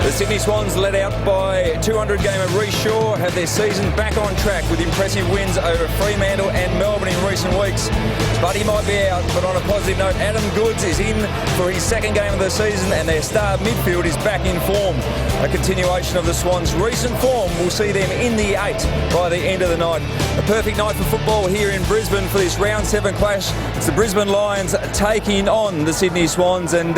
The Sydney Swans, led out by 200 gamer Reece Shaw, have their season back on track with impressive wins over Fremantle and Melbourne in recent weeks. But he might be out, but on a positive note, Adam Goodes is in for his second game of the season and their star midfield is back in form. A continuation of the Swans' recent form will see them in the 8 by the end of the night. A perfect night for football here in Brisbane for this round 7 clash. It's the Brisbane Lions taking on the Sydney Swans, and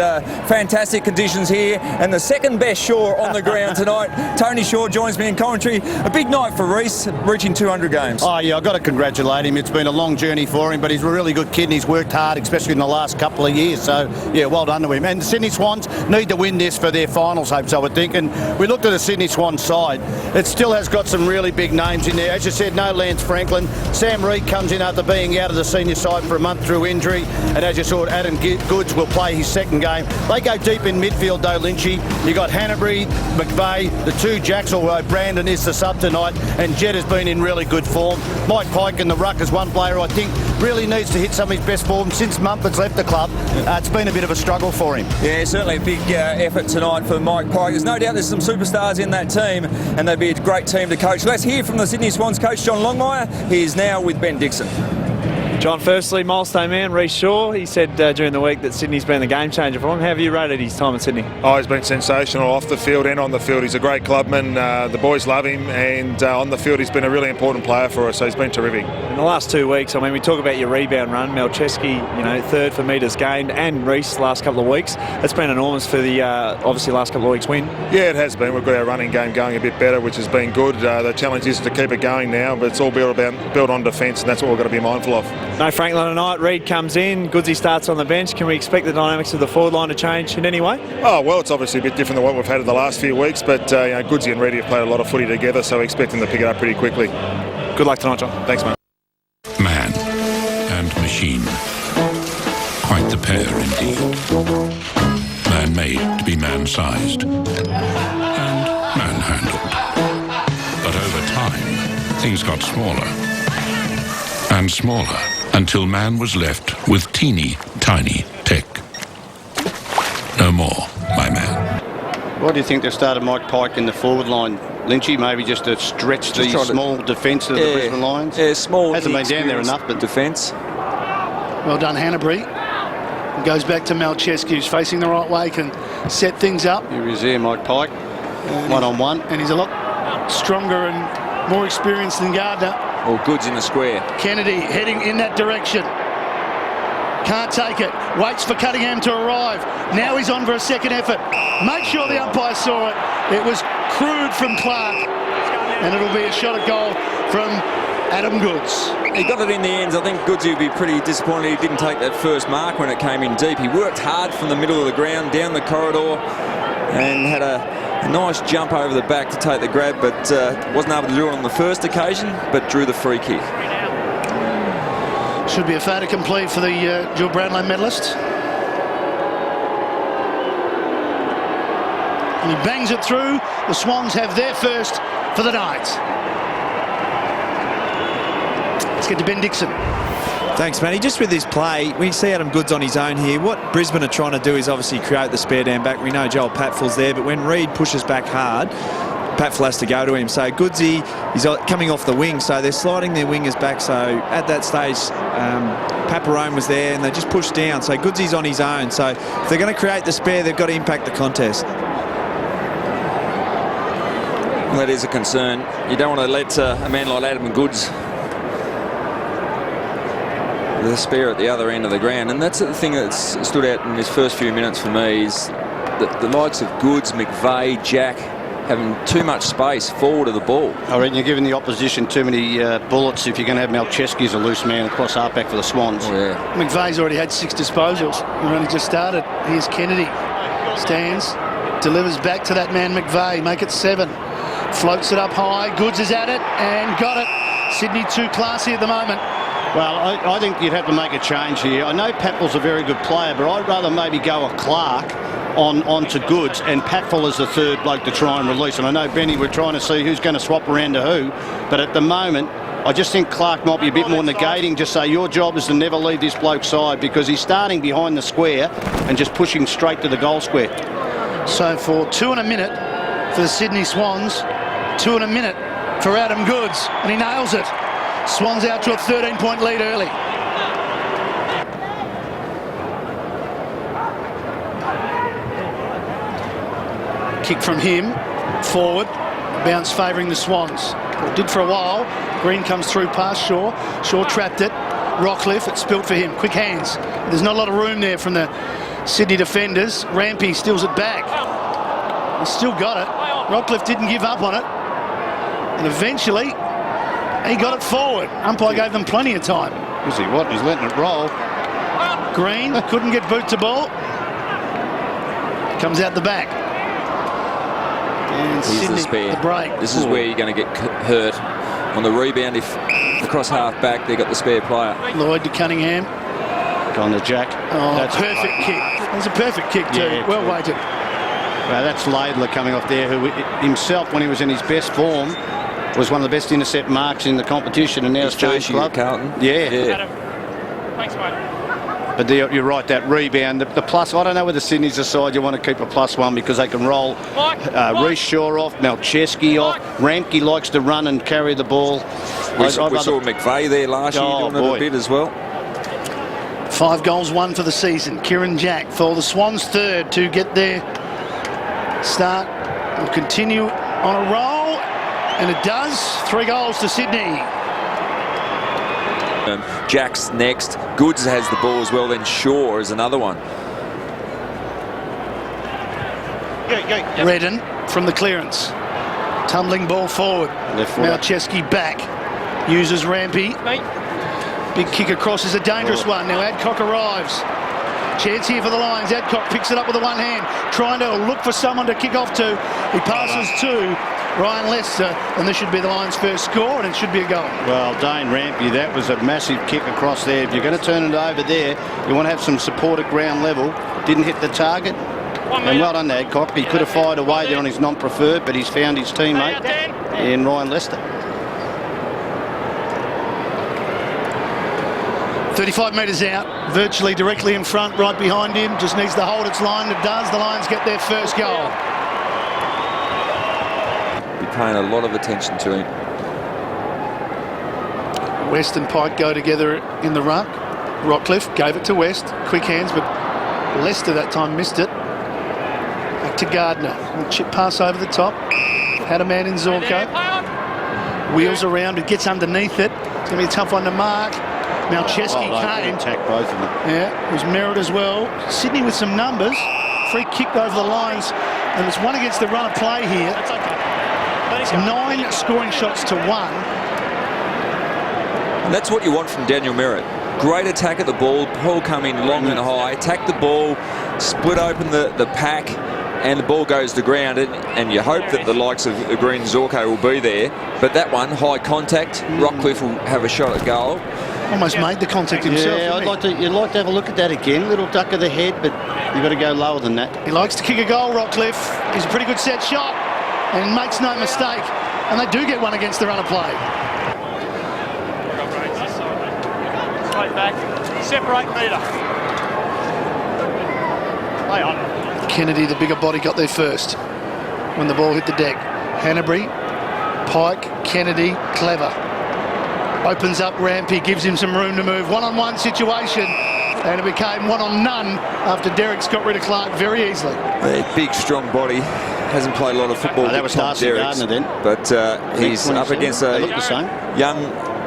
fantastic conditions here and the second best Shaw on the ground tonight. Tony Shaw joins me in commentary. A big night for Reece, reaching 200 games. Oh yeah, I've got to congratulate him. It's been a long journey for him, but he's a really good kid and he's worked hard, especially in the last couple of years. So yeah, well done to him. And the Sydney Swans need to win this for their finals hopes, I would think. And we looked at the Sydney Swans side. It still has got some really big names in there. As you said, no Lance Franklin. Sam Reid comes in after being out of the senior side for a month through injury. And as you saw, Adam Goodes will play his second game. They go deep in midfield though, Lynchy. You got Hanbury, McVeigh, the two Jacks, although Brandon is the sub tonight, and Jed has been in really good form. Mike Pike in the ruck is one player I think really needs to hit some of his best form since Mumford's left the club. It's been a bit of a struggle for him. Yeah, certainly a big effort tonight for Mike Pike. There's no doubt there's some superstars in that team and they'd be a great team to coach. Let's hear from the Sydney Swans coach, John Longmire. He is now with Ben Dixon. John, firstly, milestone man, Reece Shaw. He said during the week that Sydney's been the game changer for him. How have you rated his time in Sydney? Oh, he's been sensational off the field and on the field. He's a great clubman. The boys love him, and on the field he's been a really important player for us, so he's been terrific. In the last 2 weeks, I mean, we talk about your rebound run. Melcheski, third for metres gained, and Reece the last couple of weeks. That's been enormous for the, obviously, last couple of weeks win. Yeah, it has been. We've got our running game going a bit better, which has been good. The challenge is to keep it going now, but it's all built on defence, and that's what we've got to be mindful of. No Franklin tonight. Reid comes in, Goodsy starts on the bench. Can we expect the dynamics of the forward line to change in any way? Oh, well, it's obviously a bit different than what we've had in the last few weeks, but Goodsy and Reid have played a lot of footy together, so we expect them to pick it up pretty quickly. Good luck tonight, John. Thanks, mate. Man and machine. Quite the pair indeed. Man made to be man-sized and man-handled. But over time, things got smaller and smaller, until man was left with teeny tiny tech. No more, my man. What do you think they started Mike Pike in the forward line, Lynchy? Maybe just to stretch the small defence of the Brisbane Lions? Yeah, small. Hasn't been down there enough, but defence. Well done, Hanbury. Goes back to Melcheski, who's facing the right way, can set things up. Here he is there, Mike Pike. One-on-one. And he's a lot stronger and more experienced than Gardner. All Goods in the square. Kennedy heading in that direction. Can't take it. Waits for Cunningham to arrive. Now he's on for a second effort. Make sure the umpire saw it. It was crude from Clark. And it'll be a shot at goal from Adam Goodes. He got it in the ends. I think Goodsy would be pretty disappointed he didn't take that first mark when it came in deep. He worked hard from the middle of the ground, down the corridor, and had a nice jump over the back to take the grab, but wasn't able to do it on the first occasion, but drew the free kick. Should be a fait accompli for the Jill Brownlow medalist. And he bangs it through. The Swans have their first for the night. Let's get to Ben Dixon. Thanks, Matty. Just with this play, we see Adam Goodes on his own here. What Brisbane are trying to do is obviously create the spare down back. We know Joel Patfull's there, but when Reid pushes back hard, Patfull has to go to him. So Goodsy is coming off the wing, so they're sliding their wingers back. So at that stage, Paparone was there, and they just pushed down. So Goodsy's on his own. So if they're going to create the spare, they've got to impact the contest. Well, that is a concern. You don't want to let a man like Adam Goodes the spare at the other end of the ground, and that's the thing that's stood out in his first few minutes for me is the likes of Goodes, McVeigh, Jack having too much space forward of the ball. I reckon you're giving the opposition too many bullets if you're going to have Melcheski as a loose man across halfback for the Swans. Oh, yeah. McVeigh's already had 6 disposals. He only just started. Here's Kennedy. Stands, delivers back to that man McVeigh. Make it 7. Floats it up high. Goodes is at it and got it. Sydney too classy at the moment. Well, I think you'd have to make a change here. I know Patfull's a very good player, but I'd rather maybe go a Clark on to Goodes and Patfull as the third bloke to try and release. And I know, Benny, we're trying to see who's going to swap around to who, but at the moment, I just think Clark might be a bit more negating, just say your job is to never leave this bloke's side, because he's starting behind the square and just pushing straight to the goal square. So for 2 and a minute, for the Sydney Swans. 2 in a minute for Adam Goods, and he nails it. Swans out to a 13-point lead early. Kick from him, forward, bounce favouring the Swans. It did for a while. Green comes through past Shaw. Shaw trapped it. Rockcliffe, it's spilt for him. Quick hands. There's not a lot of room there from the Sydney defenders. Rampy steals it back. He's still got it. Rockcliffe didn't give up on it. And eventually, he got it forward. Umpire gave them plenty of time. Was he what? He's letting it roll. Green couldn't get boot to ball. Comes out the back. And Here's Sydney, the spare. the break. This is where you're going to get hurt on the rebound. If across half back, they've got the spare player. Lloyd to Cunningham. Gone to Jack. Oh, That's perfect kick. It's a perfect kick too. Yeah, well true. weighted. Well, that's Laidler coming off there, who himself, when he was in his best form, was one of the best intercept marks in the competition, and now His it's changed first year club. at Carlton. Yeah. Thanks, mate. But you're right, that rebound, the plus, I don't know whether Sydney's the side you want to keep a +1 because they can roll Reece Shaw off, Malcheski off. Ramke likes to run and carry the ball. We saw McVeigh there last year doing it a bit as well. 5 goals, 1 for the season. Kieran Jack for the Swans, third to get their start. Will continue on a roll, and it does. 3 goals to Sydney. Jack's next. Goods has the ball as well. Then Shaw is another one. Redden from the clearance. Tumbling ball forward. Left footer. Malcheski back. Uses Rampy. Big kick across is a dangerous one. Now Adcock arrives. Chance here for the Lions. Adcock picks it up with the one hand, trying to look for someone to kick off to. He passes to Ryan Lester, and this should be the Lions' first score, and it should be a goal. Well, Dane Rampy, that was a massive kick across there. If you're going to turn it over there, you want to have some support at ground level. Didn't hit the target. And well done to Adcock. He could have fired away there on his non-preferred, but he's found his teammate in Ryan Lester. 35 metres out, virtually directly in front, right behind him. Just needs to hold its line. It does. The Lions get their first goal. You're paying a lot of attention to him. West and Pike go together in the ruck. Rockcliffe gave it to West. Quick hands, but Lester that time missed it. Back to Gardner. A chip pass over the top. Had a man in Zorko. Wheels around and gets underneath it. It's going to be a tough one to mark. Malcheski came. Attack both of them. Yeah, it was Merritt as well. Sydney with some numbers. Free kick over the lines. And it's one against the run of play here. That's okay. 9 scoring shots to 1. And that's what you want from Daniel Merritt. Great attack at the ball. Ball come in long and high. Attack the ball. Split open the pack. And the ball goes to ground. And you hope that the likes of Green and Zorko will be there. But that one, high contact. Rockcliffe will have a shot at goal. Almost made the contact himself. Yeah, you'd like to have a look at that again. Little duck of the head, but you've got to go lower than that. He likes to kick a goal, Rockcliffe. He's a pretty good set shot and makes no mistake. And they do get one against the run of play. Straight back. Separate metre. Play on. Kennedy, the bigger body, got there first when the ball hit the deck. Hanbury, Pike, Kennedy, Clever. Opens up Rampy, gives him some room to move. One-on-one situation, and it became one-on-none after Derrick's got rid of Clark very easily. A big, strong body. Hasn't played a lot of football. That was Darcy Gardner then. But he's up against a young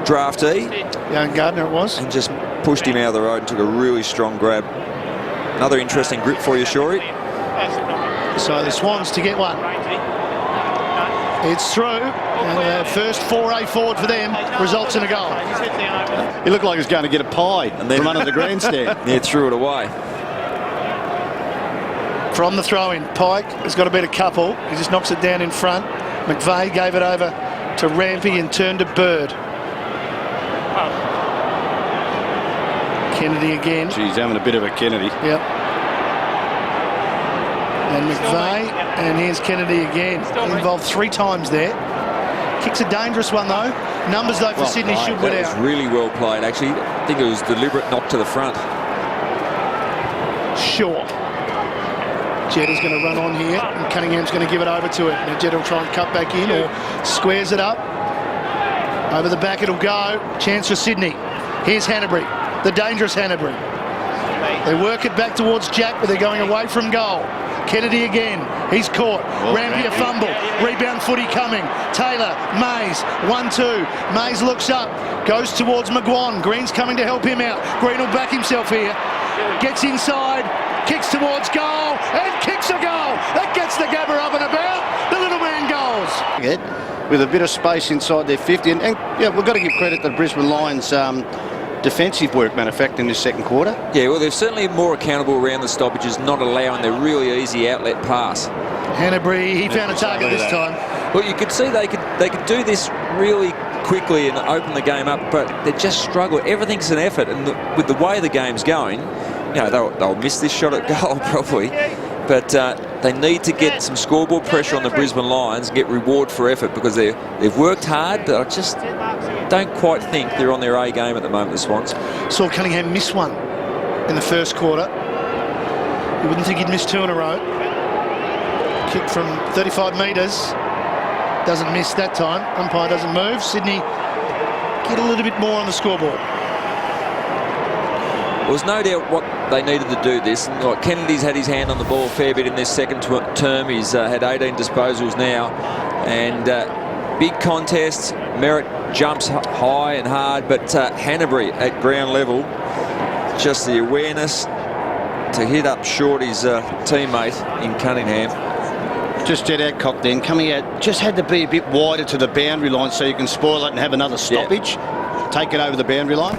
draftee. Young Gardner it was. And just pushed him out of the road and took a really strong grab. Another interesting grip for you, Shorey. So the Swans to get one. It's through, and the first foray forward for them results in a goal. He looked like he was going to get a pie and then run under the grandstand. Yeah, threw it away. From the throw-in, Pike has got to beat a couple. He just knocks it down in front. McVeigh gave it over to Rampy and turned to Bird. Kennedy again. She's having a bit of a Kennedy. Yep. And McVeigh, and here's Kennedy again. Involved 3 times there. Kicks a dangerous one though. Numbers though for Sydney should win out. That was really well played actually. I think it was deliberate knock to the front. Sure. Jed is going to run on here, and Cunningham's going to give it over to it. Now Jed will try and cut back in or squares it up. Over the back it'll go. Chance for Sydney. Here's Hanbury, the dangerous Hanbury. They work it back towards Jack, but they're going away from goal. Kennedy again. He's caught. Rampy a fumble. Rebound footy coming. Taylor, Mays, 1-2. Mays looks up, goes towards McGuan. Green's coming to help him out. Green will back himself here. Gets inside, kicks towards goal, and kicks a goal. That gets the Gabba up and about. The little man goes. With a bit of space inside their 50. And yeah, we've got to give credit to the Brisbane Lions defensive work, matter of fact, in this second quarter. Yeah, well, they're certainly more accountable around the stoppages, not allowing the really easy outlet pass. Hanbury, he found a target this time. Well, you could see they could do this really quickly and open the game up, but they just struggle. Everything's an effort, and with the way the game's going, you know, they'll miss this shot at goal probably, but they need to get some scoreboard pressure on the Brisbane Lions and get reward for effort, because they've worked hard, but I just don't quite think they're on their A game at the moment, the Swans. Saw Cunningham miss one in the first quarter. You wouldn't think he'd miss two in a row. Kick from 35 metres. Doesn't miss that time. Umpire doesn't move. Sydney get a little bit more on the scoreboard. Well, there's no doubt what they needed to do this. And like, Kennedy's had his hand on the ball a fair bit in this second term. He's had 18 disposals now. And big contests. Merritt jumps high and hard, but Hanbury at ground level, just the awareness to hit up short his teammate in Cunningham. Just Jed Adcock then coming out, just had to be a bit wider to the boundary line so you can spoil it and have another stoppage. Take it over the boundary line.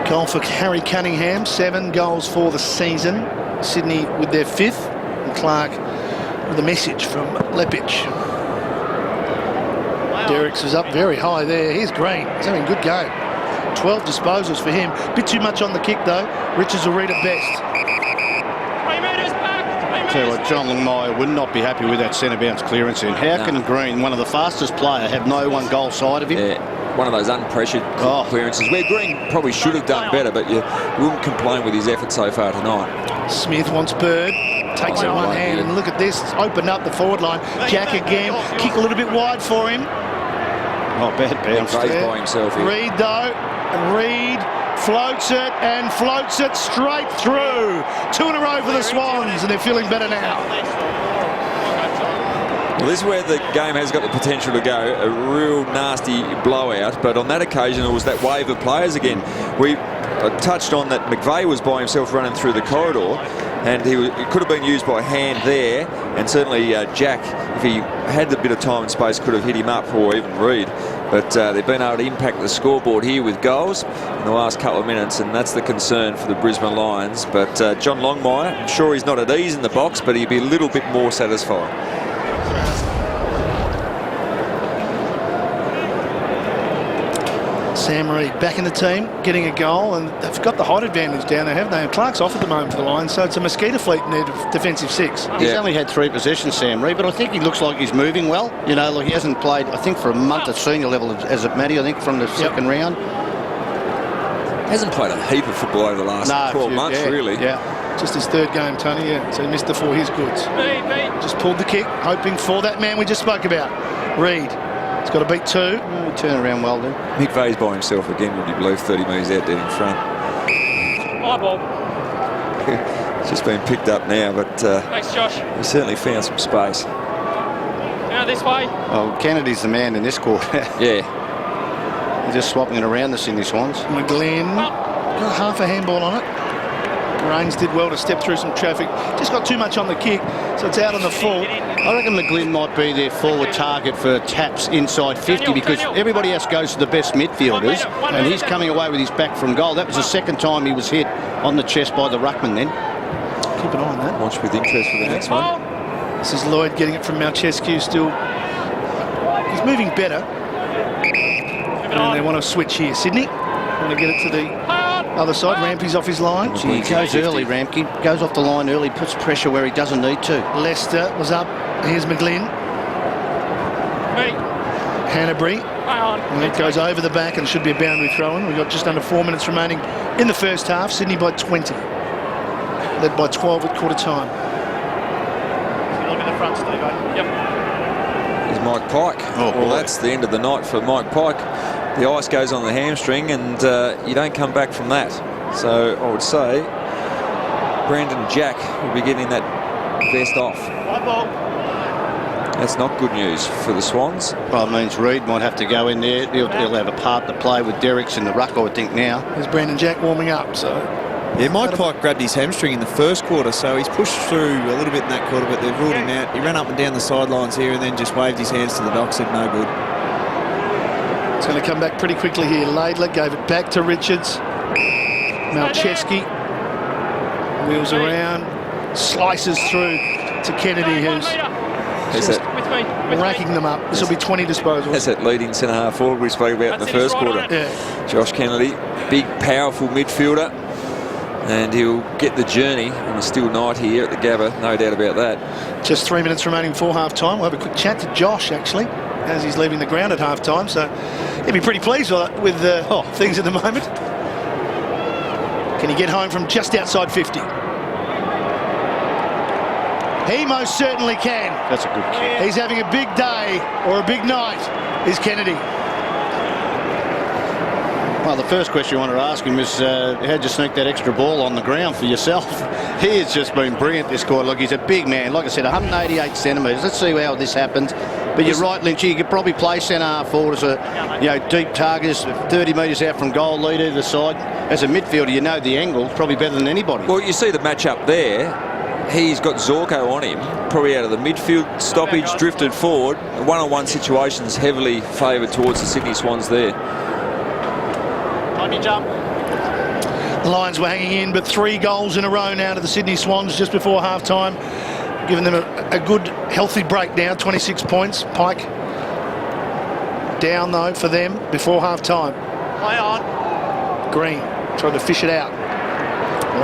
Goal for Harry Cunningham, 7 goals for the season. Sydney with their 5th, and Clark with a message from Lepic. Derricks is up very high there. Here's Green. He's having a good game. 12 disposals for him. Bit too much on the kick though. Richards will read it best. 3 metres back. 3 metres. Tell you what, John Longmire would not be happy with that centre bounce clearance in. How can Green, one of the fastest player, have no one goal side of him? Yeah, one of those unpressured clearances where Green probably should have done better, but you wouldn't complain with his effort so far tonight. Smith wants Bird. Takes it one hand, and look at this. It's opened up the forward line. Jack again. Kick a little bit wide for him. Oh, bad bounce. By himself here. Reid though. Reid floats it and floats it straight through. 2 in a row for the Swans, and they're feeling better now. Well, this is where the game has got the potential to go. A real nasty blowout, but on that occasion it was that wave of players again. We touched on that McVeigh was by himself running through the corridor, and he could have been used by hand there, and certainly Jack, if he had a bit of time and space, could have hit him up, or even Reid. But they've been able to impact the scoreboard here with goals in the last couple of minutes, and that's the concern for the Brisbane Lions. But John Longmire, I'm sure he's not at ease in the box, but he'd be a little bit more satisfied. Sam Reid back in the team, getting a goal, and they've got the height advantage down there, haven't they? And Clark's off at the moment for the Lions, so it's a mosquito fleet in their defensive 6. He's only had 3 possessions, Sam Reid, but I think he looks like he's moving well. You know, like he hasn't played, I think, for a month at senior level, as it Matty, I think, from the second round. Hasn't played a heap of football over the last 12 months, really. Yeah, just his 3rd game, Tony, so he missed the 4 his goods. Just pulled the kick, hoping for that man we just spoke about. Reid. He's got to beat 2. He turned around well then. McVeigh's by himself again, would you believe, 30 metres out dead in front. My ball. It's just been picked up now, but Thanks, Josh. he certainly found some space. Now this way. Oh, Kennedy's the man in this quarter. Yeah. They're just swapping it around the Sydney Swans. McGlynn got half a handball on it. Rains did well to step through some traffic. Just got too much on the kick, so it's out on the full. I reckon McGlynn might be their forward target for taps inside 50, because everybody else goes to the best midfielders, and he's coming away with his back from goal. That was the second time he was hit on the chest by the ruckman then. Keep an eye on that. Watch with interest for the next one. This is Lloyd getting it from Malchescu still. He's moving better. And they want to switch here. Sydney want to get it to the other side. Rampy's off his line. He goes early, Rampy. Goes off the line early, puts pressure where he doesn't need to. Lester was up. Here's McGlynn. Hanbury Hang on. And it goes over the back and should be a boundary throw-in. We've got just under 4 minutes remaining in the first half. Sydney by 20. Led by 12 at quarter time. Look at the front, Steve. Yep. Is Mike Pike. Well, that's the end of the night for Mike Pike. The ice goes on the hamstring and you don't come back from that. So I would say Brandon Jack will be getting that vest off. That's not good news for the Swans. Well, it means Reid might have to go in there. He'll have a part to play with Derricks in the ruck, I would think, now. There's Brandon Jack warming up, so... Yeah, Mike Pike grabbed his hamstring in the first quarter, so he's pushed through a little bit in that quarter, but they've ruled him out. He ran up and down the sidelines here and then just waved his hands to the doc, said no good. It's going to come back pretty quickly here. Laidler gave it back to Richards. Malcheski wheels around, slices through to Kennedy, who's just racking them up. This will be 20 disposals. That's that leading centre-half forward we spoke about in the first quarter. Yeah. Josh Kennedy, big, powerful midfielder. And he'll get the journey on a still night here at the Gabba, no doubt about that. Just 3 minutes remaining before half-time. We'll have a quick chat to Josh, actually, as he's leaving the ground at half-time. So he'll be pretty pleased with things at the moment. Can he get home from just outside 50? He most certainly can. That's a good kick. He's having a big day or a big night, is Kennedy. Well, the first question I wanted to ask him is how'd you sneak that extra ball on the ground for yourself? He has just been brilliant this quarter. Look, he's a big man. Like I said, 188 centimetres. Let's see how this happens. But you're right, Lynchy, you could probably play centre-half forward as a deep target, 30 metres out from goal, lead either side. As a midfielder, you know the angle probably better than anybody. Well, you see the match up there. He's got Zorko on him, probably out of the midfield stoppage, drifted forward. One-on-one situations heavily favoured towards the Sydney Swans there. Jump. The Lions were hanging in, but 3 goals in a row now to the Sydney Swans just before half-time, giving them a good, healthy break now, 26 points. Pike down, though, for them before half-time. Play on. Green trying to fish it out.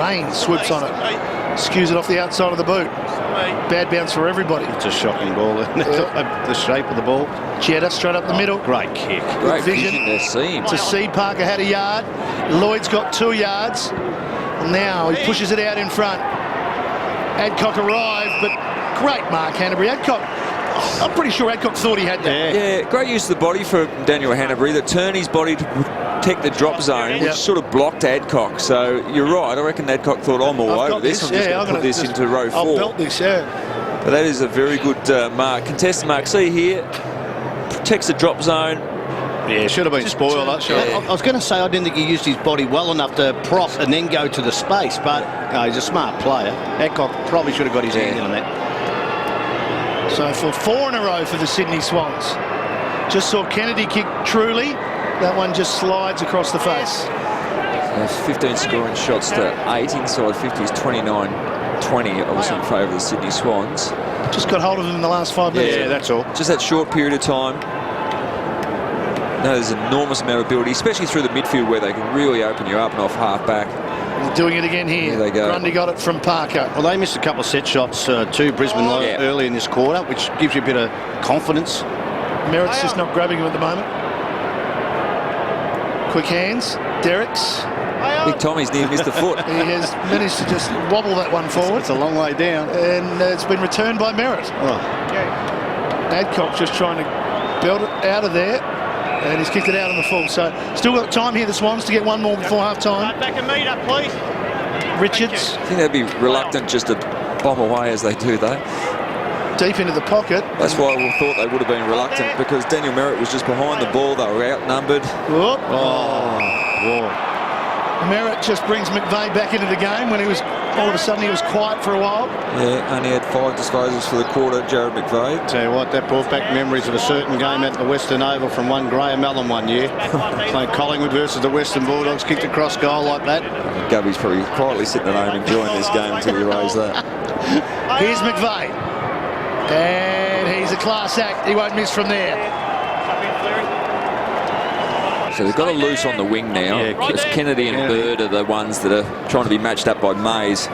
Rain swoops on it, skews it off the outside of the boot. Bad bounce for everybody. It's a shocking ball, isn't it? The shape of the ball. Jetta straight up the middle. Great kick. Great vision. vision to see him. To see Parker had a yard. Lloyd's got 2 yards. Now he pushes it out in front. Adcock arrived, but great mark, Hanbury. Adcock, I'm pretty sure Adcock thought he had that. Yeah, great use of the body for Daniel Hanbury, that turned his body to protect the drop zone, which sort of blocked Adcock. So you're right, I reckon Adcock thought, I'm all over this. I'm just going to put this into row 4. I'll belt this, yeah. But that is a very good mark. Contested mark. See here, protects the drop zone. Yeah, should have been spoiled. I was going to say I didn't think he used his body well enough to prop and then go to the space, but no, he's a smart player. Adcock probably should have got his hand in on that. So for 4 in a row for the Sydney Swans. Just saw Kennedy kick truly. That one just slides across the face. 15 scoring shots to 8 inside 50 is 29-20, obviously in favour of the Sydney Swans. Just got hold of him in the last 5 minutes. Yeah, that's all. Just that short period of time. No, there's an enormous amount of ability, especially through the midfield where they can really open you up and off half-back. They're doing it again here. There they go. Grundy got it from Parker. Well, they missed a couple of set shots to Brisbane early in this quarter, which gives you a bit of confidence. Merritt's just not grabbing him at the moment. Quick hands. Derricks. Big Tommy's near missed a foot. He has managed to just wobble that one forward. It's a long way down. And it's been returned by Merritt. Oh. Adcock just trying to belt it out of there. And he's kicked it out on the full. So still got time here, the Swans, to get one more before half-time. Back a metre, please. Richards. I think they'd be reluctant just to bomb away as they do, though. Deep into the pocket. That's why we thought they would have been reluctant, because Daniel Merritt was just behind the ball. They were outnumbered. Whoop. Oh. Merritt just brings McVeigh back into the game when he was, all of a sudden he was quiet for a while. Yeah, only had 5 disposals for the quarter, Jared McVeigh. Tell you what, that brought back memories of a certain game at the Western Oval from one Graham Allen one year. Playing Collingwood versus the Western Bulldogs, kicked across goal like that. Gubby's probably quietly sitting at home enjoying this game until he raised that. Here's McVeigh. And he's a class act. He won't miss from there. So they've got a loose on the wing now. Because Kennedy and Bird are the ones that are trying to be matched up by Mays.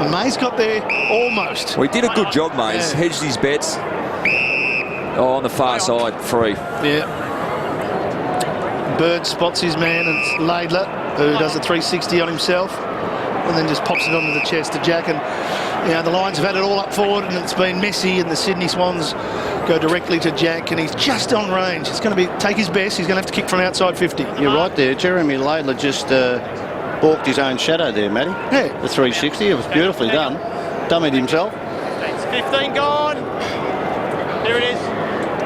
And Mays got there almost. Well, he did a good job, Mays. Yeah. Hedged his bets. Oh, on the far side, free. Yeah. Bird spots his man, and it's Laidler who does a 360 on himself and then just pops it onto the chest to Jack. And the Lions have had it all up forward and it's been messy, and the Sydney Swans go directly to Jack, and he's just on range. It's going to take his best. He's going to have to kick from outside 50. You're right there. Jeremy Laidler just balked his own shadow there, Matty. Yeah. The 360. It was beautifully done. Dummied himself. 15 gone. There it is.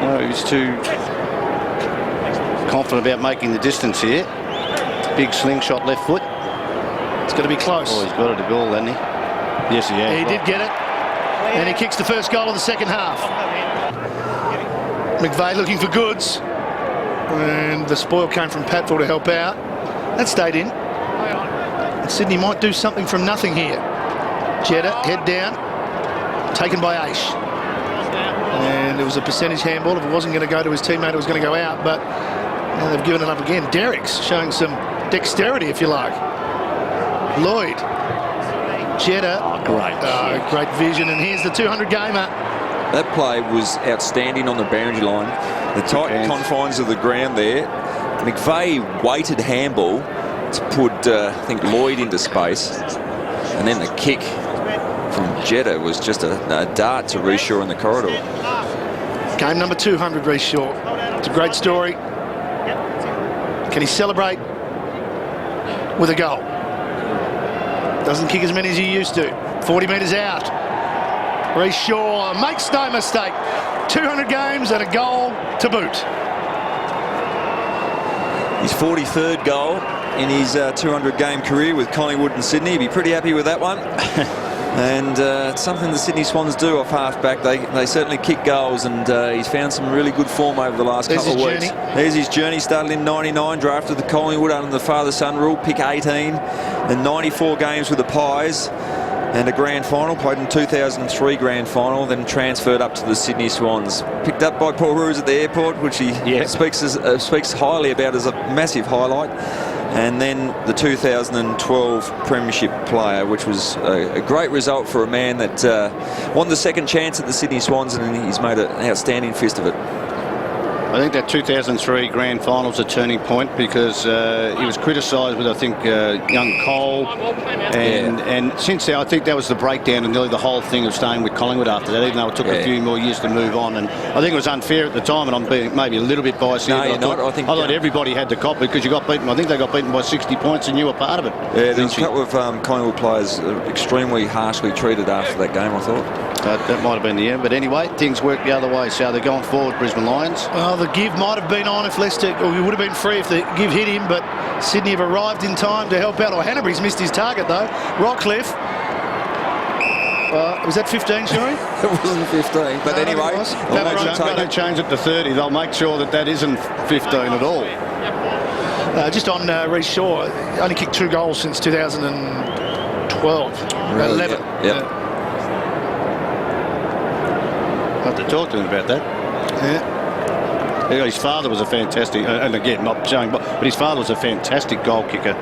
No, he was too confident about making the distance here. Big slingshot left foot. It's going to be close. Oh, he's got it a goal, hasn't he? Yes, he has. He did get it. And he kicks the first goal of the second half. McVeigh looking for goods. And the spoil came from Patfull to help out. That stayed in. And Sydney might do something from nothing here. Jetta, head down. Taken by Aish. And it was a percentage handball. If it wasn't going to go to his teammate, it was going to go out. But now they've given it up again. Derrick's showing some dexterity, if you like. Lloyd. Jetta. Great vision. And here's the 200 gamer. That play was outstanding on the boundary line. The tight confines of the ground there. McVeigh weighted handball to put, I think, Lloyd into space. And then the kick from Jetta was just a dart to Reshaw in the corridor. Game number 200, Reshaw. It's a great story. Can he celebrate with a goal? Doesn't kick as many as he used to. 40 metres out. Reshaw makes no mistake. 200 games and a goal to boot. His 43rd goal in his 200 game career with Collingwood and Sydney. He'd be pretty happy with that one. And it's something the Sydney Swans do off half-back. They certainly kick goals, and he's found some really good form over the last couple of weeks. There's his journey. Started in '99, drafted the Collingwood under the father-son rule, pick 18, and 94 games with the Pies, and a grand final. Played in 2003 grand final, then transferred up to the Sydney Swans. Picked up by Paul Roos at the airport, which he speaks highly about as a massive highlight. And then the 2012 Premiership player, which was a great result for a man that won the second chance at the Sydney Swans, and he's made an outstanding fist of it. I think that 2003 grand final was a turning point because he was criticised with, I think, young Cole. And since then, I think that was the breakdown and nearly the whole thing of staying with Collingwood after that, even though it took a few more years to move on. And I think it was unfair at the time, and I'm being maybe a little bit biased here. I thought everybody had to cop it because you got beaten. I think they got beaten by 60 points and you were part of it. Yeah, there was a couple of Collingwood players extremely harshly treated after that game, I thought. That might have been the end. But anyway, things worked the other way. So they're going forward, Brisbane Lions. Well, the give might have been on if Leicester, or he would have been free if the give hit him, but Sydney have arrived in time to help out. Hanbury's missed his target, though. Rockcliffe. Was that 15, Sherry? It wasn't 15, but anyway. They change it to 30. They'll make sure that isn't 15 at all. Just on Reece Shaw, only kicked 2 goals since 2012. Really? 11. Yep. I'll have to talk to him about that. Yeah, his father was a fantastic, and again, not showing, but his father was a fantastic goal kicker.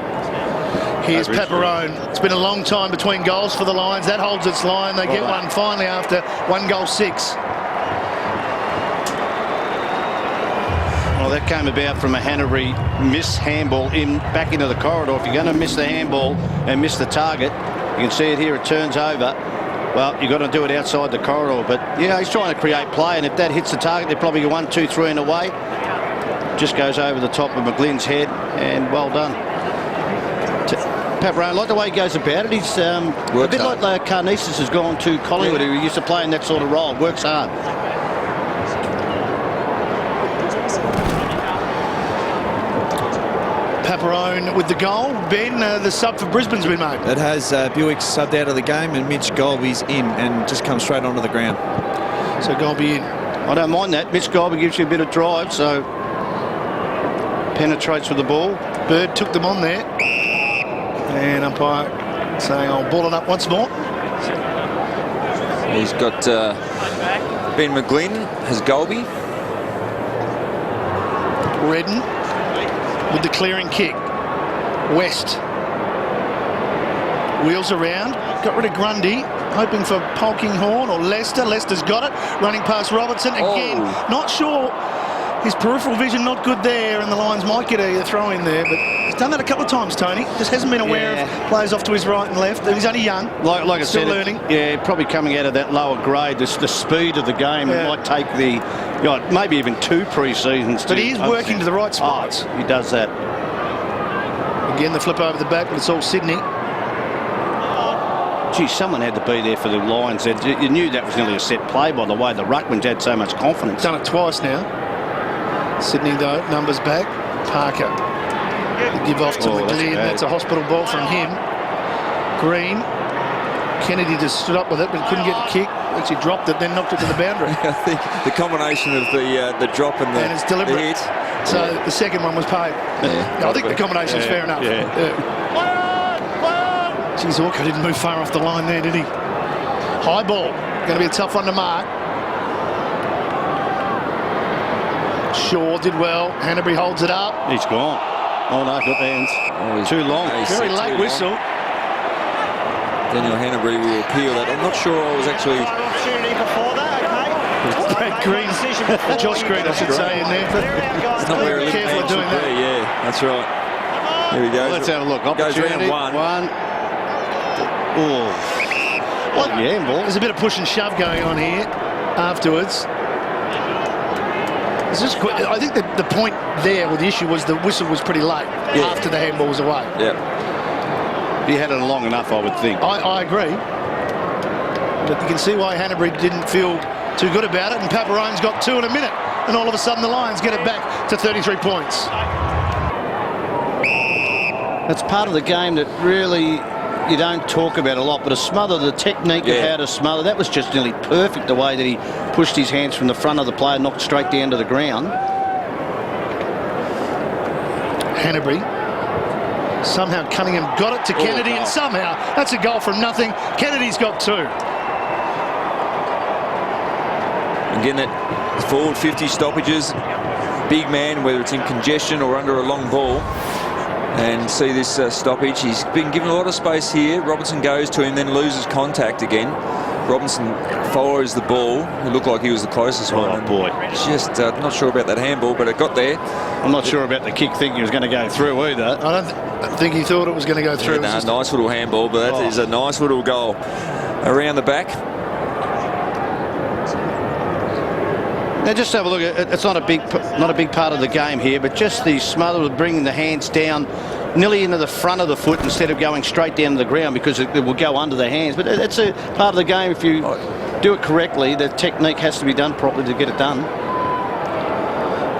Here's Paparone. It's been a long time between goals for the Lions. That holds its line. They get one finally after 1 goal 6. Well, that came about from a Hanbury miss handball back into the corridor. If you're going to miss the handball and miss the target, you can see it here, it turns over. Well, you've got to do it outside the corridor. But, he's trying to create play, and if that hits the target, they're probably 1, 2, 3 and away. Just goes over the top of McGlynn's head, and well done. Paparone, I like the way he goes about it. He's a bit like Carnesis has gone to Collingwood, who used to play in that sort of role. Works hard. Paparone with the goal. Ben, the sub for Brisbane's been made. It has Buick subbed out of the game, and Mitch Golby's in and just comes straight onto the ground. So Golby in. I don't mind that. Mitch Golby gives you a bit of drive, so penetrates with the ball. Bird took them on there. And umpire saying, I'll ball it up once more. He's got Ben McGlynn, has Golby. Redden with the clearing kick. West. Wheels around. Got rid of Grundy. hoping for Polkinghorne or Leicester. Leicester's got it, running past Robertson again. Not sure, his peripheral vision not good there, and the Lions might get a throw in there, but he's done that a couple of times, Tony. Just hasn't been aware of players off to his right and left. He's only young, like I still said, learning. Probably coming out of that lower grade, the speed of the game. It might take maybe even 2 pre-seasons. But he is working to the right spots. He does that. Again, the flip over the back, but it's all Sydney. Gee, someone had to be there for the Lions. You knew that was nearly a set play by the way the ruckmans had so much confidence. Done it twice now. Sydney, though, numbers back. Parker. Give off to McLean. That's a hospital ball from him. Green. Kennedy just stood up with it, but couldn't get the kick. Actually dropped it, then knocked it to the boundary. I think the combination of the drop and it's deliberate. the hit. So the second one was paid. I think the combination is fair enough. Geez, Orca didn't move far off the line there, did he? High ball. Going to be a tough one to mark. Shaw did well. Hanbury holds it up. He's gone. Oh no, good hands. Too long. Very late whistle. Daniel Hanbury will appeal that. I'm not sure I was actually... Opportunity before that, okay? Brad Green, Josh Green, I should say, in there. It's not where careful of doing that. Yeah, that's right. Here we go. Let's have a look. Goes round one. Oh. There's a bit of push and shove going on here afterwards. I think the point there, or the issue, was the whistle was pretty late after the handball was away. Yeah. He had it long enough, I would think. I agree. But you can see why Hanbury didn't feel too good about it, and Paparone's got 2 in a minute, and all of a sudden the Lions get it back to 33 points. That's part of the game that really you don't talk about a lot, but a smother, the technique of how to smother, that was just nearly perfect, the way that he pushed his hands from the front of the player, knocked straight down to the ground. Hanbury. Somehow Cunningham got it to Kennedy, and somehow that's a goal from nothing. Kennedy's got 2. Again, that forward 50 stoppages, big man, whether it's in congestion or under a long ball. And see this stoppage. He's been given a lot of space here. Robertson goes to him, then loses contact again. Robinson follows the ball. It looked like he was the closest one. Oh, boy. Just not sure about that handball, but it got there. I'm not sure about the kick, thinking he was going to go through either. I don't think he thought it was going to go through. Yeah, nice little handball, but that is a nice little goal. Around the back. Now just have a look. It's not a big part of the game here, but just the smother of bringing the hands down nearly into the front of the foot instead of going straight down to the ground, because it will go under the hands. But it's a part of the game. If you do it correctly, the technique has to be done properly to get it done.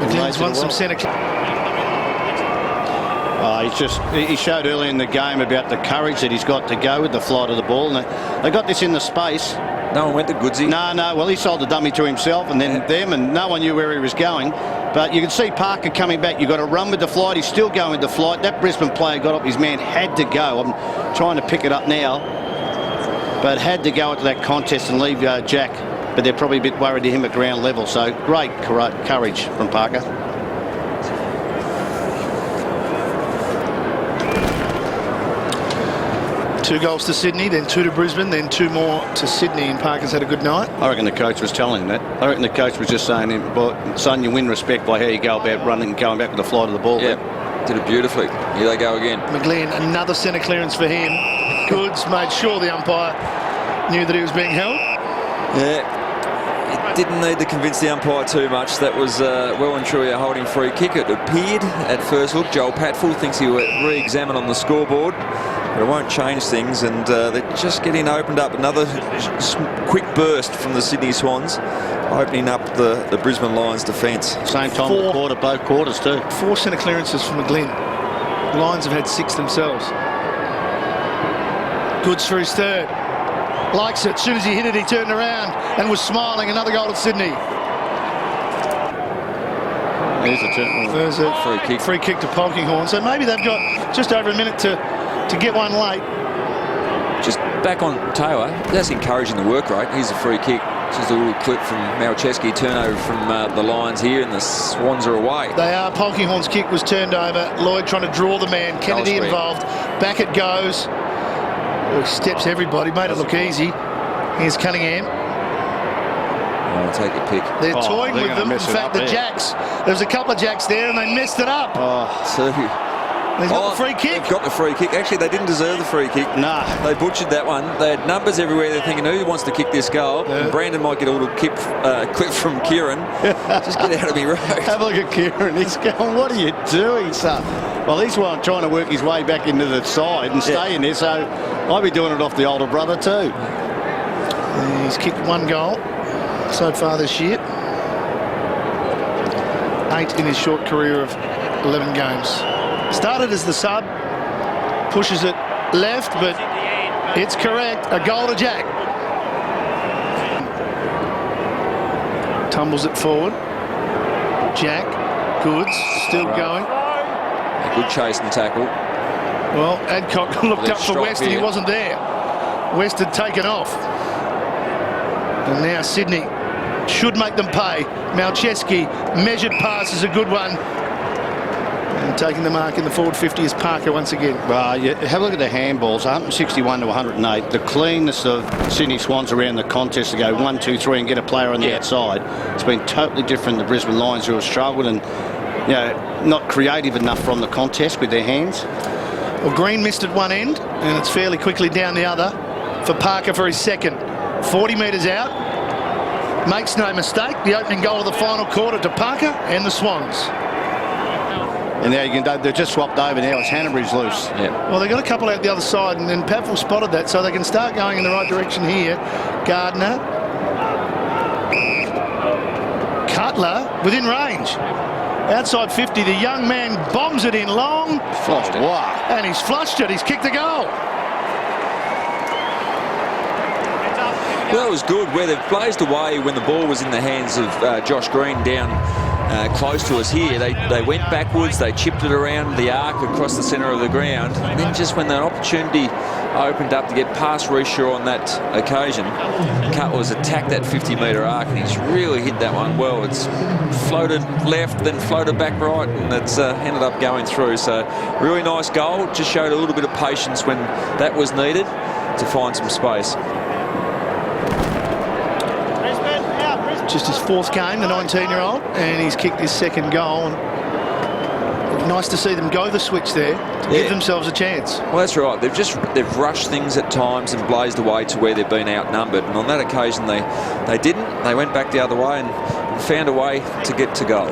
McLean's won some centre. He showed early in the game about the courage that he's got to go with the flight of the ball, and they got this in the space. No one went to Goodsey. No. Well, he sold the dummy to himself and then them, and no one knew where he was going. But you can see Parker coming back. You've got to run with the flight. He's still going with the flight. That Brisbane player got up. His man had to go. I'm trying to pick it up now. But had to go into that contest and leave Jack. But they're probably a bit worried to him at ground level. So great courage from Parker. 2 goals to Sydney, then 2 to Brisbane, then 2 more to Sydney, and Parker's had a good night. I reckon the coach was telling him that. I reckon the coach was just saying, son, you win respect by how you go about running and going back with the flight of the ball. Yeah, did it beautifully. Here they go again. McLean, another centre clearance for him. Goods made sure the umpire knew that he was being held. Yeah, it didn't need to convince the umpire too much. That was well and truly a holding free kick. It appeared at first look. Joel Patfull thinks he will re-examine on the scoreboard. But it won't change things, and they're just getting opened up. Another quick burst from the Sydney Swans, opening up the Brisbane Lions defence. Same time of the quarter, both quarters too. 4 centre clearances from McGlynn. The Lions have had 6 themselves. Goods for his 3rd. Likes it. As soon as he hit it, he turned around and was smiling. Another goal at Sydney. There's a free kick to Polkinghorne. So maybe they've got just over a minute to get one late. Just back on Taylor, that's encouraging the work rate. Here's a free kick. Just a little clip from Malcheski, turnover from the Lions here, and the Swans are away. They are. Polkinghorne's kick was turned over. Lloyd trying to draw the man. Kennedy involved. Back it goes. He steps everybody. Made it look easy. Here's Cunningham. Oh, take your pick. They're toying they're with gonna them. In mess it fact, up the there. Jacks, there was a couple of Jacks there and they messed it up. So, He's got the free kick. They've got the free kick. Actually, they didn't deserve the free kick. Nah. They butchered that one. They had numbers everywhere. They're thinking, who wants to kick this goal? Yeah. And Brandon might get a little clip from Kieran. Just get out of me road. Have a look at Kieran. He's going, what are you doing, son? Well, he's trying to work his way back into the side and stay in there, so I'll be doing it off the older brother too. He's kicked one goal so far this year. 8 in his short career of 11 games. Started as the sub, pushes it left, but it's correct. A goal to Jack. Tumbles it forward. Jack, Goods, still going. A good chase and tackle. Well, Adcock looked up for strike West and he here. wasn't there. West had taken off. And now Sydney should make them pay. Malcheski, measured pass is a good one. And taking the mark in the forward 50 is Parker once again. Well, you have a look at the handballs, 161 to 108. The cleanness of Sydney Swans around the contest to go 1, 2, 3 and get a player on the outside. It's been totally different to the Brisbane Lions, who have struggled and not creative enough from the contest with their hands. Well, Green missed at one end and it's fairly quickly down the other for Parker for his second. 40 metres out. Makes no mistake. The opening goal of the final quarter to Parker and the Swans. And now they're just swapped over now. It's Hanbury's loose. Yeah. Well, they got a couple out the other side, and then Patfull spotted that, so they can start going in the right direction here. Gardner. Cutler within range. Outside 50, the young man bombs it in long. Flushed it. Wow. And he's flushed it. He's kicked the goal. Well, that was good. Where they've blazed away when the ball was in the hands of Josh Green down close to us here. They went backwards, they chipped it around the arc across the centre of the ground. And then just when that opportunity opened up to get past Reshaw on that occasion, Cutler's attacked that 50-metre arc and he's really hit that one well. It's floated left, then floated back right, and it's ended up going through. So really nice goal. Just showed a little bit of patience when that was needed to find some space. Just his fourth game, the 19-year-old, and he's kicked his second goal. And nice to see them go the switch there to give themselves a chance. Well, that's right. They've rushed things at times and blazed away to where they've been outnumbered. And on that occasion, they didn't. They went back the other way and found a way to get to goal.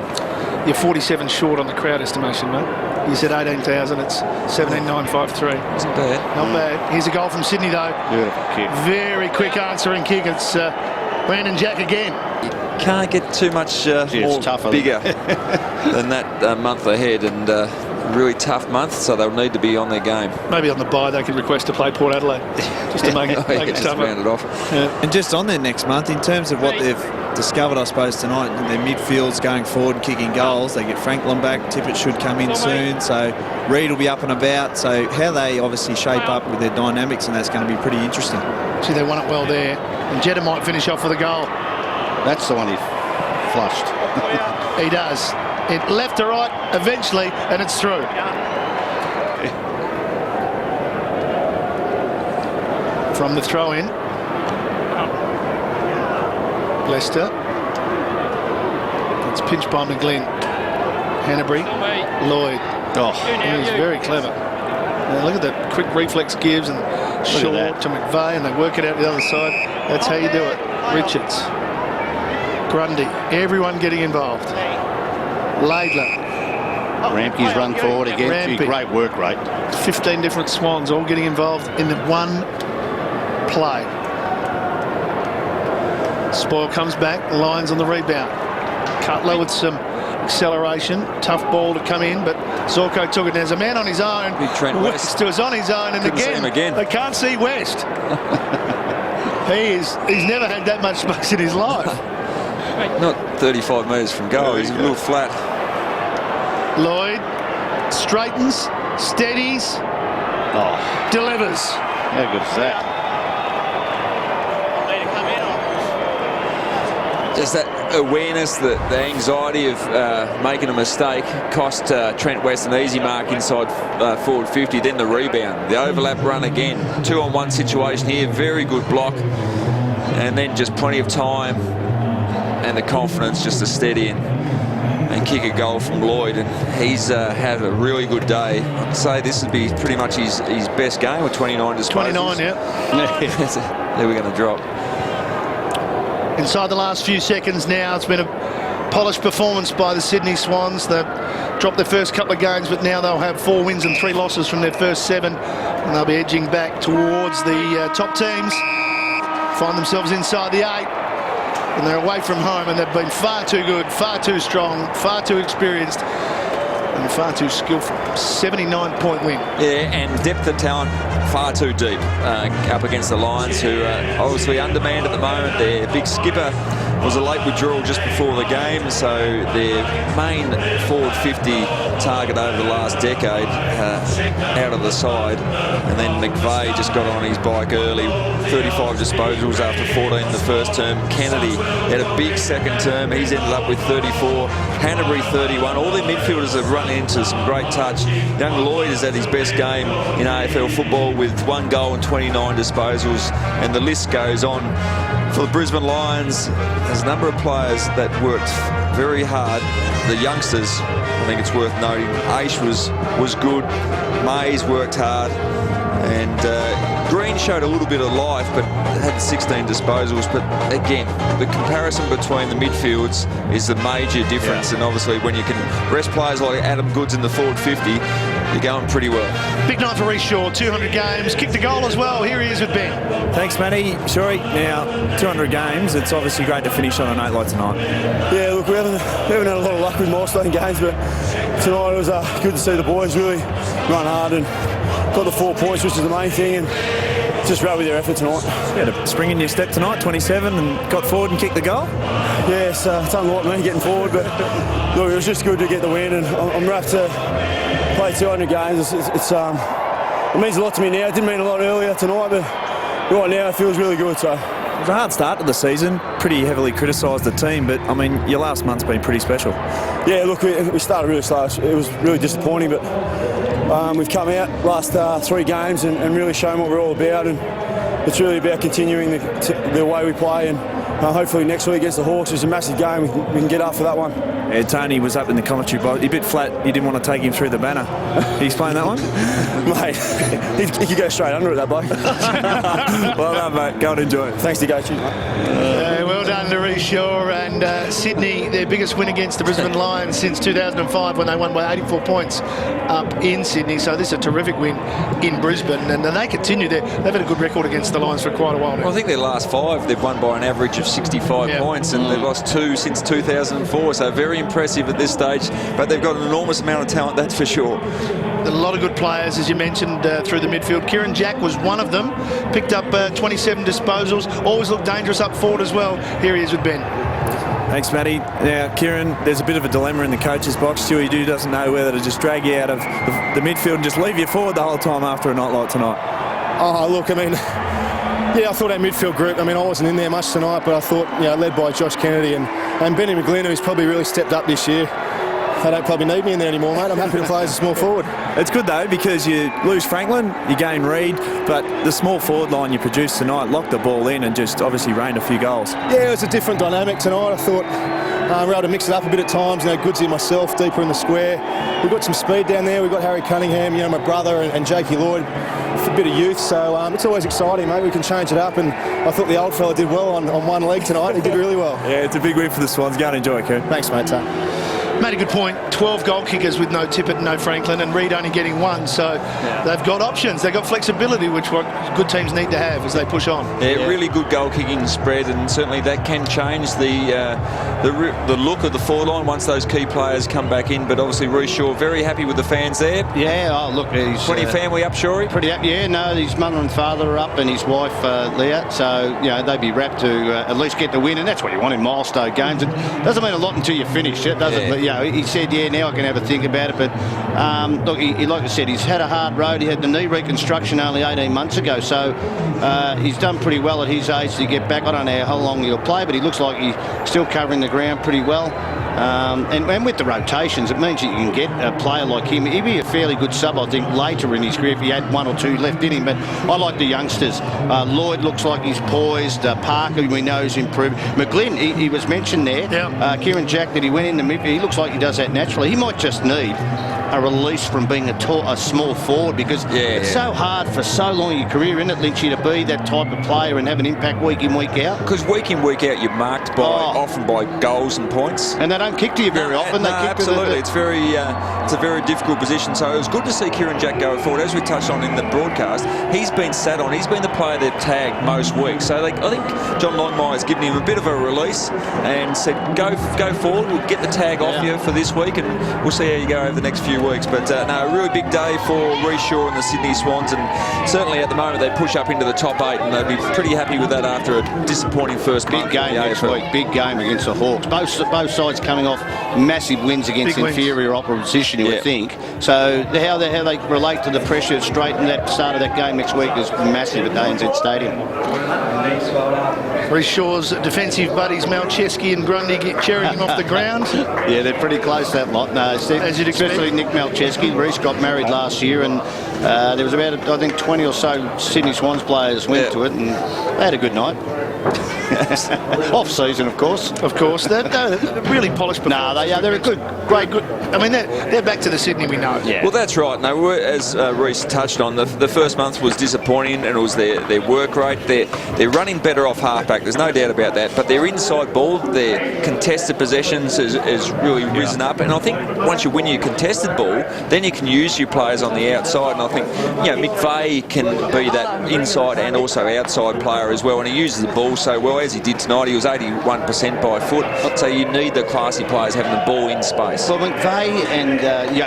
You're 47 short on the crowd estimation, mate. You said 18,000. It's 17,953. Isn't bad. Not bad. Here's a goal from Sydney, though. Beautiful kick. Very quick answering kick. It's Brandon Jack again. You can't get too much more tougher bigger than that month ahead, and really tough month, so they'll need to be on their game. Maybe on the bye they could request to play Port Adelaide just to make it Just tougher. round it off. And just on there next month, in terms of what they've discovered, I suppose, tonight, their midfield's going forward and kicking goals. They get Franklin back. Tippett should come in soon. So Reid will be up and about. So how they obviously shape up with their dynamics, and that's going to be pretty interesting. See, they won it well there. And Jetta might finish off with a goal. That's the one he flushed. He does. It left to right eventually, and it's through. From the throw-in. Leicester. It's pinched by McGlynn. Hanbury. Lloyd. Oh, He's very clever. Now look at the quick reflex gives, and short to McVeigh, and they work it out the other side. That's how you do it. Richards. Grundy. Everyone getting involved. Laidler. Rampke's run forward again. Rampy. Great work rate. 15 different Swans all getting involved in the one play. Spoil comes back. Lions on the rebound. Cutler with some acceleration. Tough ball to come in, but Zorko took it. There's a man on his own. Big Trent West. Was on his own, and Couldn't see him again. they can't see West. He's never had that much space in his life. Not 35 metres from goal. He's a little flat. Lloyd straightens, steadies, delivers. How good is that? Just that awareness, the anxiety of making a mistake cost Trent West an easy mark inside forward 50. Then the rebound, the overlap run again. 2-on-1 situation here. Very good block. and then just plenty of time and the confidence just to steady and kick a goal from Lloyd, and he's had a really good day. I'd say this would be pretty much his best game with 29 disposals. 29, yeah. There we're going to drop. Inside the last few seconds now, it's been a polished performance by the Sydney Swans. They've dropped their first couple of games, but now they'll have 4 wins and 3 losses from their first 7, and they'll be edging back towards the top teams, find themselves inside the 8. And they're away from home, and they've been far too good, far too strong, far too experienced, and far too skillful. 79-point win. Yeah, and depth of talent far too deep up against the Lions, who are obviously undermanned at the moment. Their big skipper was a late withdrawal just before the game, so their main forward 50 target over the last decade out of the side, and then McVeigh just got on his bike early. 35 disposals after 14 in the first term. Kennedy had a big second term. He's ended up with 34. Hanbury 31. All their midfielders have run into some great touch. Young Lloyd is at his best game in AFL football with 1 goal and 29 disposals, and the list goes on. For the Brisbane Lions, there's a number of players that worked very hard. The youngsters, I think it's worth noting, Aish was good. Mays worked hard, and Green showed a little bit of life, but had 16 disposals. But again, the comparison between the midfields is the major difference, and obviously when you can rest players like Adam Goods in the forward 50, you're going pretty well. Big night for Reece Shaw, 200 games, kicked the goal as well. Here he is with Ben. Thanks, Matty. Shorey, now 200 games, it's obviously great to finish on a night like tonight. Yeah, look, we haven't had a lot of luck with milestone games, but tonight it was good to see the boys really run hard and got the 4 points, which is the main thing, and just right with their effort tonight. You had a spring in your step tonight, 27, and got forward and kicked the goal? Yes, it's unlike me getting forward, but look, it was just good to get the win, and I'm wrapped to play 200 games. It means a lot to me now. It didn't mean a lot earlier tonight, but right now it feels really good. So. It was a hard start to the season, pretty heavily criticised the team, but I mean, your last month's been pretty special. Yeah, look, we started really slow. It was really disappointing, but we've come out last 3 games and really shown what we're all about, and it's really about continuing the way we play, and hopefully next week against the Hawks is a massive game. We can get up for that one. Yeah, Tony was up in the commentary box. A bit flat. You didn't want to take him through the banner. Can you explain that one? Mate, he could go straight under it, that bloke. Well done, mate. Go and enjoy it. Thanks to go. Cheers, mate. Well done to Reece Shaw, and Sydney, their biggest win against the Brisbane Lions since 2005 when they won by 84 points up in Sydney. So this is a terrific win in Brisbane, and they continue there. They've had a good record against the Lions for quite a while now. Well, I think their last 5, they've won by an average of 65 points, and they've lost 2 since 2004, so very impressive at this stage, but they've got an enormous amount of talent, that's for sure. A lot of good players, as you mentioned, through the midfield. Kieran Jack was one of them, picked up 27 disposals, always looked dangerous up forward as well. Here he is with Ben. Thanks, Matty. Now, Kieran, there's a bit of a dilemma in the coach's box. Stewie Dew doesn't know whether to just drag you out of the midfield and just leave you forward the whole time after a night like tonight. Oh, look, I mean, yeah, I thought our midfield group, I mean, I wasn't in there much tonight, but I thought, led by Josh Kennedy and Benny McGlynn, who's probably really stepped up this year. They don't probably need me in there anymore, mate. I'm happy to play as a small forward. It's good, though, because you lose Franklin, you gain Reid, but the small forward line you produced tonight locked the ball in and just obviously rained a few goals. Yeah, it was a different dynamic tonight. I thought we were able to mix it up a bit at times. Goodsy and myself deeper in the square. We've got some speed down there. We've got Harry Cunningham, my brother, and Jakey Lloyd. A bit of youth, so it's always exciting, mate. We can change it up, and I thought the old fella did well on one leg tonight. He did really well. Yeah, it's a big win for the Swans. Go and enjoy it, Kieran. Thanks, mate. Made a good point. 12 goal kickers with no Tippett and no Franklin, and Reid only getting 1. So they've got options. They've got flexibility, which what good teams need to have as they push on. Yeah, really good goal kicking spread, and certainly that can change the look of the forward line once those key players come back in. But obviously Reece Shaw very happy with the fans there. Yeah, look, he's plenty of family up, Shorey. Pretty up, yeah. No, his mother and father are up, and his wife Leah. So they'd be rapt to at least get the win, and that's what you want in milestone games. It doesn't mean a lot until you finish. It doesn't. Yeah. He said, now I can have a think about it. But look, he like I said, he's had a hard road. He had the knee reconstruction only 18 months ago, so he's done pretty well at his age to get back. I don't know how long he'll play, but he looks like he's still covering the ground pretty well. And with the rotations, it means that you can get a player like him. He'd be a fairly good sub, I think, later in his career if he had 1 or 2 left in him. But I like the youngsters. Lloyd looks like he's poised. Parker, we know, is improved. McGlynn, he was mentioned there. Yeah. Kieran Jack, that he went in the mid. He looks like he does that naturally. He might just need a release from being a small forward, because it's so hard for so long in your career, isn't it, Lynchy, to be that type of player and have an impact week in, week out? Because week in, week out, you're marked by often by goals and points. And they don't kick to you very often. No, absolutely. It's a very difficult position. So it was good to see Kieran Jack go forward. As we touched on in the broadcast, he's been sat on. He's been the player they've tagged most weeks. So I think John Longmire's given him a bit of a release and said, go forward. We'll get the tag off you for this week, and we'll see how you go over the next few weeks. But no, a really big day for Rhys Shaw and the Sydney Swans, and certainly at the moment they push up into the top 8, and they'd be pretty happy with that after a disappointing first month. Big game next week. Big game against the Hawks. Both sides coming off massive wins against inferior opposition, you would think. So how they relate to the pressure straight in that start of that game next week is massive at ANZ Stadium. Rhys Shaw's defensive buddies Malcheski and Grundy cheering him off the ground. Yeah, they're pretty close, that lot. No, as you'd expect. Especially Nick Malcheski. Rhys got married last year, and there was about, I think, 20 or so Sydney Swans players went to it, and they had a good night. Off season, of course. Of course, they're really polished. No, they're a good. I mean, they're back to the Sydney we know. Yeah. Well, that's right. No, as Rhys touched on, the first month was disappointing, and it was their work rate. They're running better off halfback. There's no doubt about that. But their inside ball, their contested possessions has really risen up. And I think once you win your contested ball, then you can use your players on the outside. And I think McVeigh can be that inside and also outside player as well. And he uses the ball so well, as he did tonight. He was 81% by foot. So you need the classy players having the ball in space. Well, McVeigh and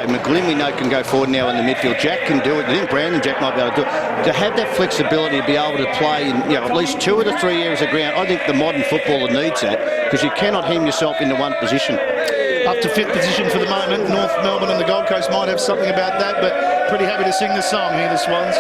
McGlynn, we know, can go forward now in the midfield. Jack can do it. I think Brandon Jack might be able to do it. To have that flexibility to be able to play in at least 2 of the 3 areas of ground, I think the modern footballer needs that, because you cannot hem yourself into one position. Up to 5th position for the moment. North Melbourne and the Gold Coast might have something about that, but pretty happy to sing the song here, the Swans.